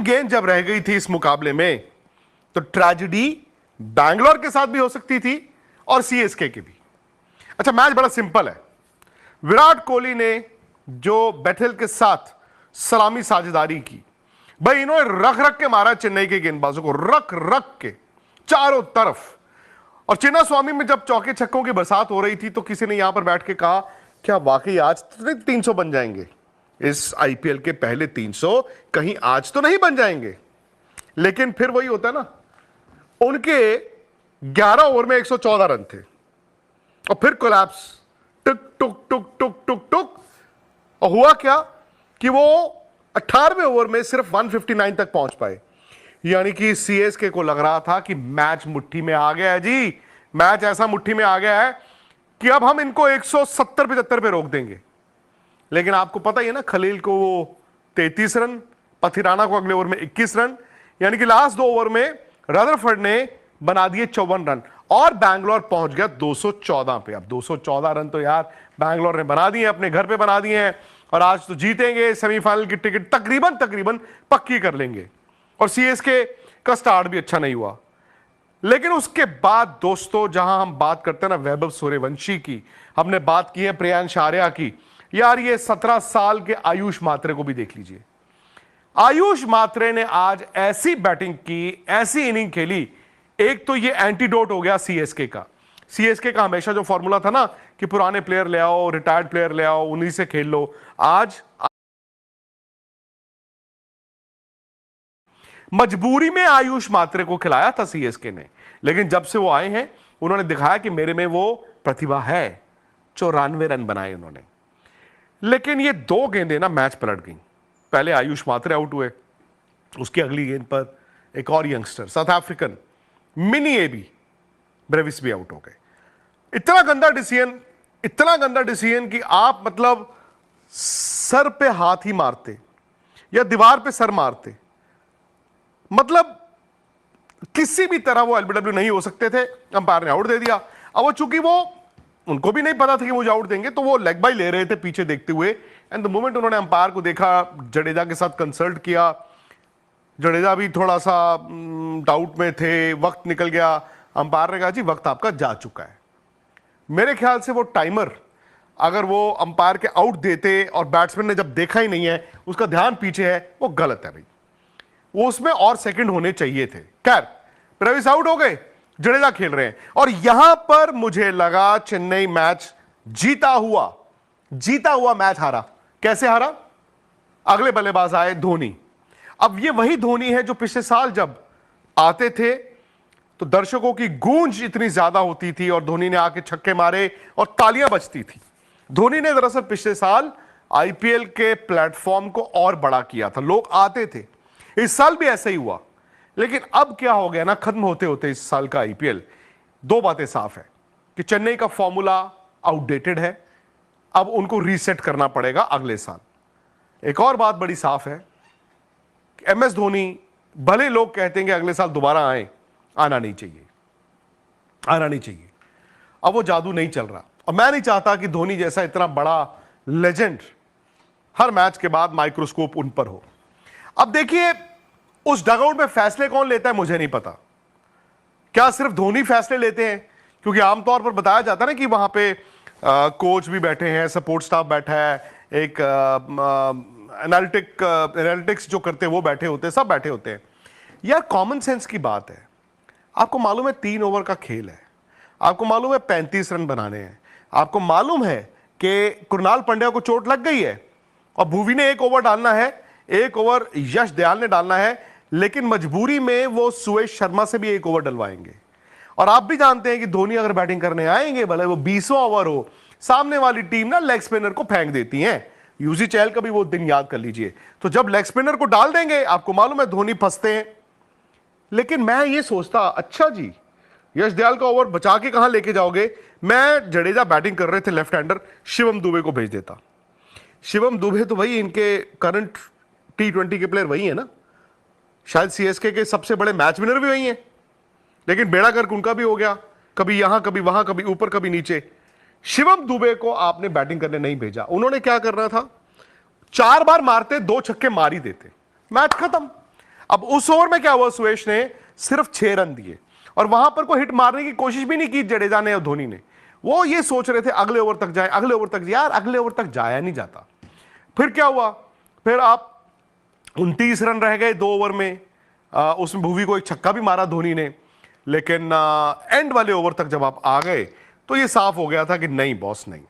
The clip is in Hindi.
गेंद जब रह गई थी इस मुकाबले में, तो ट्रेजेडी बैंगलोर के साथ भी हो सकती थी और सीएसके के भी। अच्छा, मैच बड़ा सिंपल है। विराट कोहली ने जो बैथेल के साथ सलामी साझेदारी की, भाई इन्होंने रख रख के मारा चेन्नई के गेंदबाजों को, रख रख के चारों तरफ। और चिन्ना स्वामी में जब चौके छक्कों की बरसात हो रही थी तो किसी ने यहां पर बैठ के कहा, क्या वाकई आज 300 बन जाएंगे? इस आईपीएल के पहले 300 कहीं आज तो नहीं बन जाएंगे। लेकिन फिर वही होता है ना, उनके 11 ओवर में 114 रन थे और फिर कोलैप्स, टुक टुक टुक टुक टुक टुक। और हुआ क्या कि वो 18वें ओवर में सिर्फ 159 तक पहुंच पाए। यानी कि सीएसके को लग रहा था कि मैच मुट्ठी में आ गया है जी, मैच ऐसा मुट्ठी में आ गया है कि अब हम इनको 170-75 पे रोक देंगे। लेकिन आपको पता ही है ना, खलील को वो 33 रन, पथिराना को अगले ओवर में 21 रन, यानी कि लास्ट 2 ओवर में रदरफोर्ड ने बना दिए 54 रन और बैंगलोर पहुंच गया 214 पे। अब 214 रन तो यार बैंगलोर ने बना दिए, अपने घर पे बना दिए हैं और आज तो जीतेंगे, सेमीफाइनल की टिकट तकरीबन पक्की कर लेंगे। और सीएसके का स्टार्ट भी अच्छा नहीं हुआ। लेकिन उसके बाद दोस्तों, जहां हम बात करते हैं ना वैभव सूर्यवंशी की, हमने बात की है प्रियांश आर्या की, यार ये 17 साल के आयुष मात्रे को भी देख लीजिए। आयुष मात्रे ने आज ऐसी बैटिंग की, ऐसी इनिंग खेली। एक तो ये एंटीडोट हो गया सीएसके का। सीएसके का हमेशा जो फॉर्मूला था ना कि पुराने प्लेयर ले आओ, रिटायर्ड प्लेयर ले आओ, उन्हीं से खेल लो, आज मजबूरी में आयुष मात्रे को खिलाया था सीएसके ने। लेकिन जब से वो आए हैं उन्होंने दिखाया कि मेरे में वो प्रतिभा है। 94 रन बनाए उन्होंने। लेकिन ये 2 गेंदें ना मैच पलट गई। पहले आयुष मात्रे आउट हुए, उसकी अगली गेंद पर एक और youngster South African mini AB Brevis भी आउट हो गए। इतना गंदा डिसीजन कि आप मतलब सर पे हाथ ही मारते या दीवार पे सर मारते, मतलब किसी भी तरह वो एलबीडब्ल्यू नहीं हो सकते थे। अंपायर ने आउट दे दिया। अब वो चूंकि वो उनको भी नहीं पता था कि मुझे आउट देंगे, तो वो लेग बाय ले रहे थे पीछे देखते हुए। एंड द मोमेंट उन्होंने अंपायर को देखा, जडेजा के साथ कंसल्ट किया, जडेजा भी थोड़ा सा डाउट में थे, वक्त निकल गया। अंपायर ने कहा जी वक्त आपका जा चुका है। मेरे ख्याल से वो टाइमर अगर वो अंपायर के आउट देते और बैट्समैन ने जब देखा ही नहीं है, उसका ध्यान पीछे है, वो गलत है भाई। वो उसमें और सेकंड होने चाहिए थे। खैर, ब्रेविस आउट हो गए, जडेजा खेल रहे हैं और यहां पर मुझे लगा चेन्नई मैच जीता हुआ मैच हारा। कैसे हारा? अगले बल्लेबाज आए धोनी। अब ये वही धोनी है जो पिछले साल जब आते थे तो दर्शकों की गूंज इतनी ज्यादा होती थी और धोनी ने आके छक्के मारे और तालियां बजती थी। धोनी ने दरअसल पिछले साल आईपीएल के प्लेटफॉर्म को और बड़ा किया था, लोग आते थे। इस साल भी ऐसा ही हुआ। लेकिन अब क्या हो गया ना, खत्म होते होते इस साल का आईपीएल, 2 बातें साफ है कि चेन्नई का फॉर्मूला आउटडेटेड है, अब उनको रीसेट करना पड़ेगा अगले साल। एक और बात बड़ी साफ है कि एमएस धोनी, भले लोग कहते हैं कि अगले साल दोबारा आना नहीं चाहिए। अब वो जादू नहीं चल रहा और मैं नहीं चाहता कि धोनी जैसा इतना बड़ा लेजेंड हर मैच के बाद माइक्रोस्कोप उन पर हो। अब देखिए, उस डगआउट में फैसले कौन लेता है मुझे नहीं पता। क्या सिर्फ धोनी फैसले लेते हैं? क्योंकि आमतौर पर बताया जाता है ना कि वहां पे कोच भी बैठे हैं, सपोर्ट स्टाफ बैठा है, एक एनालिटिक्स जो करते हैं वो बैठे होते हैं, सब बैठे होते हैं। यार कॉमन सेंस की बात है। आपको मालूम है 3 ओवर का खेल है, आपको मालूम है 35 रन बनाने हैं, आपको मालूम है कि कुणाल पांड्या को चोट लग गई है और भुवी ने 1 ओवर डालना है, 1 ओवर यश दयाल ने डालना है, लेकिन मजबूरी में वो सुयश शर्मा से भी 1 ओवर डलवाएंगे। और आप भी जानते हैं कि धोनी अगर बैटिंग करने आएंगे, भले वो 20वां ओवर हो, सामने वाली टीम ना लेग स्पिनर को फेंक देती है। यूजी चहल का भी वो दिन याद कर लीजिए। तो जब लेग स्पिनर को डाल देंगे, आपको मालूम है धोनी फंसते हैं। लेकिन मैं ये सोचता, अच्छा जी यश दयाल का ओवर बचा के कहां लेके जाओगे? मैं जडेजा बैटिंग कर रहे थे लेफ्ट हैंडर, शिवम दुबे को भेज देता। शिवम दुबे तो वही इनके करंट T20 के प्लेयर वही है ना, शायद सीएसके के सबसे बड़े मैच विनर भी वही हैं। लेकिन बेड़ा गर्क उनका भी हो गया, कभी यहां कभी वहां, कभी ऊपर कभी नीचे। शिवम दुबे को आपने बैटिंग करने नहीं भेजा। उन्होंने क्या करना था, 4 बार मारते, 2 छक्के मार ही देते, मैच खत्म। अब उस ओवर में क्या हुआ, सुयश ने सिर्फ 6 रन दिए और वहां पर कोई हिट मारने की कोशिश भी नहीं की जडेजा ने और धोनी ने। वो ये सोच रहे थे अगले ओवर तक जाए, अगले ओवर तक। यार अगले ओवर तक जाया नहीं जाता। फिर क्या हुआ, फिर आप 29 रन रह गए 2 ओवर में। उसमें भुवी को एक छक्का भी मारा धोनी ने, लेकिन एंड वाले ओवर तक जब आप आ गए तो ये साफ हो गया था कि नहीं बॉस नहीं,